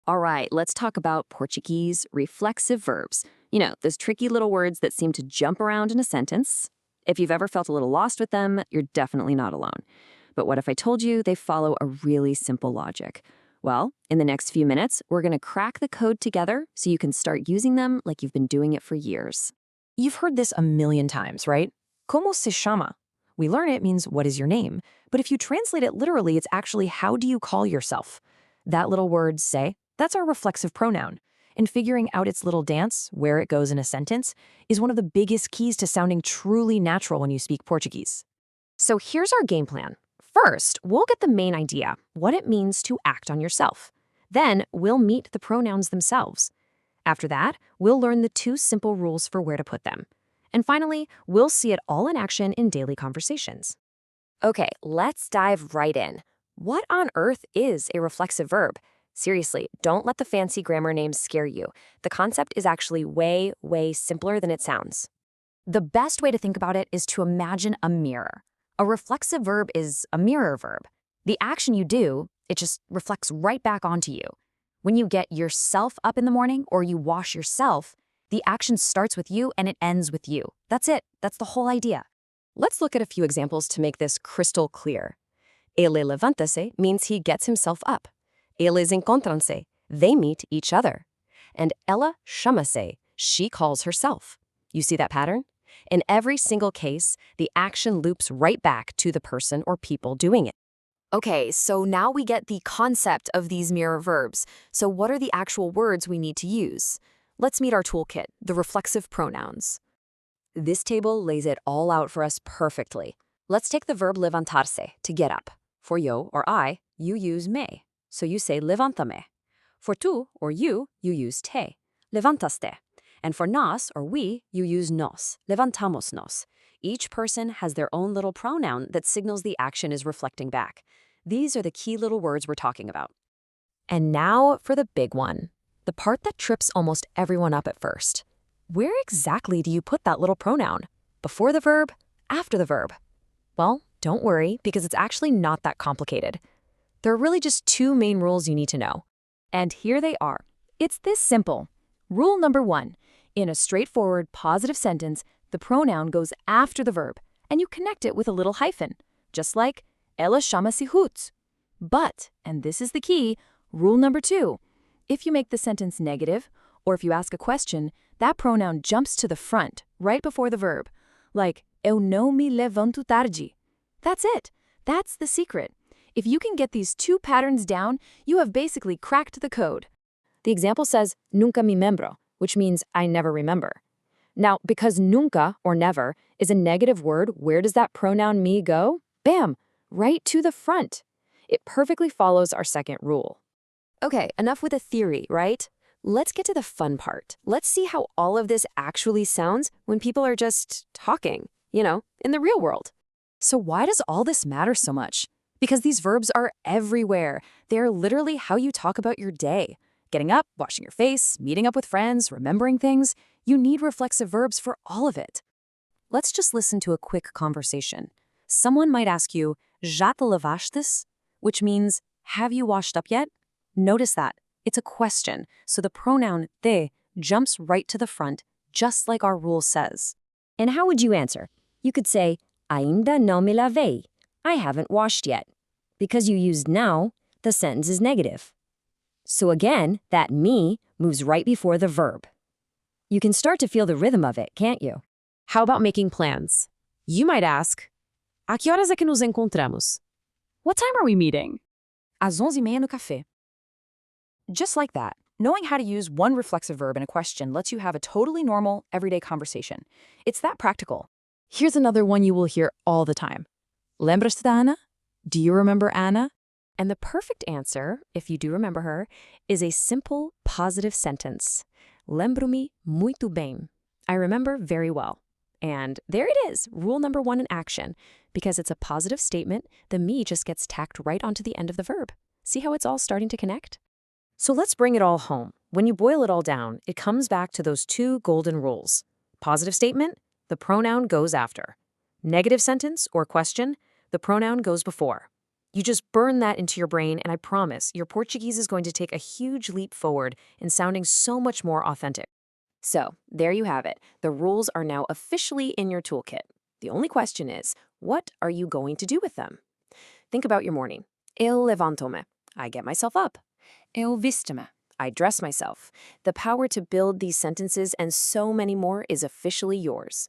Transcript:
All right, let's talk about Portuguese reflexive verbs. You know, those tricky little words that seem to jump around in a sentence. If you've ever felt a little lost with them, you're definitely not alone. But what if I told you they follow a really simple logic? Well, in the next few minutes, we're going to crack the code together so you can start using them like you've been doing it for years. You've heard this a million times, right? Como se llama? We learn it means what is your name, but if you translate it literally, it's actually how do you call yourself? That little word, se, that's our reflexive pronoun. And figuring out its little dance, where it goes in a sentence, is one of the biggest keys to sounding truly natural when you speak Portuguese. So here's our game plan. First, we'll get the main idea, what it means to act on yourself. Then, we'll meet the pronouns themselves. After that, we'll learn the two simple rules for where to put them. And finally, we'll see it all in action in daily conversations. Okay, let's dive right in. What on earth is a reflexive verb? Seriously, don't let the fancy grammar names scare you. The concept is actually way, way simpler than it sounds. The best way to think about it is to imagine a mirror. A reflexive verb is a mirror verb. The action you do, it just reflects right back onto you. When you get yourself up in the morning or you wash yourself, the action starts with you and it ends with you. That's it. That's the whole idea. Let's look at a few examples to make this crystal clear. Ele levanta-se means he gets himself up. Eles encontram-se, they meet each other. And ela chama-se, she calls herself. You see that pattern? In every single case, the action loops right back to the person or people doing it. Okay, so now we get the concept of these mirror verbs. So what are the actual words we need to use? Let's meet our toolkit, the reflexive pronouns. This table lays it all out for us perfectly. Let's take the verb levantar-se, to get up. For yo or I, you use me. So you say levanta-me. For tú or you use te. Levantaste. And for nós or we, you use nos. Levantamos-nos. Each person has their own little pronoun that signals the action is reflecting back. These are the key little words we're talking about. And now for the big one, the part that trips almost everyone up at first. Where exactly do you put that little pronoun? Before the verb? After the verb? Well, don't worry, because it's actually not that complicated. There are really just two main rules you need to know. And here they are. It's this simple. Rule number 1. In a straightforward, positive sentence, the pronoun goes after the verb, and you connect it with a little hyphen, just like ela chama-se Ruth. But, and this is the key, rule number 2. If you make the sentence negative, or if you ask a question, that pronoun jumps to the front, right before the verb, like eu não me levanto tarde. That's it. That's the secret. If you can get these two patterns down, you have basically cracked the code. The example says, nunca me lembro, which means I never remember. Now, because nunca, or never, is a negative word, where does that pronoun me go? Bam! Right to the front. It perfectly follows our second rule. Okay, enough with the theory, right? Let's get to the fun part. Let's see how all of this actually sounds when people are just talking, in the real world. So why does all this matter so much? Because these verbs are everywhere. They are literally how you talk about your day. Getting up, washing your face, meeting up with friends, remembering things. You need reflexive verbs for all of it. Let's just listen to a quick conversation. Someone might ask you, já te lavastes? Which means, have you washed up yet? Notice that. It's a question, so the pronoun te jumps right to the front, just like our rule says. And how would you answer? You could say, ainda não me lavei. I haven't washed yet. Because you used now, the sentence is negative. So again, that me moves right before the verb. You can start to feel the rhythm of it, can't you? How about making plans? You might ask, a que horas é que nos encontramos? What time are we meeting? Às 11:30 no café. Just like that, knowing how to use one reflexive verb in a question lets you have a totally normal, everyday conversation. It's that practical. Here's another one you will hear all the time. Lembras-te da Ana? Do you remember Anna? And the perfect answer, if you do remember her, is a simple, positive sentence. Lembro-me muito bem. I remember very well. And there it is, rule number 1 in action. Because it's a positive statement, the me just gets tacked right onto the end of the verb. See how it's all starting to connect? So let's bring it all home. When you boil it all down, it comes back to those two golden rules. Positive statement, the pronoun goes after. Negative sentence or question, the pronoun goes before. You just burn that into your brain, and I promise your Portuguese is going to take a huge leap forward in sounding so much more authentic. So, there you have it. The rules are now officially in your toolkit. The only question is, what are you going to do with them? Think about your morning. Eu levanto-me. I get myself up. Eu visto-me. I dress myself. The power to build these sentences and so many more is officially yours.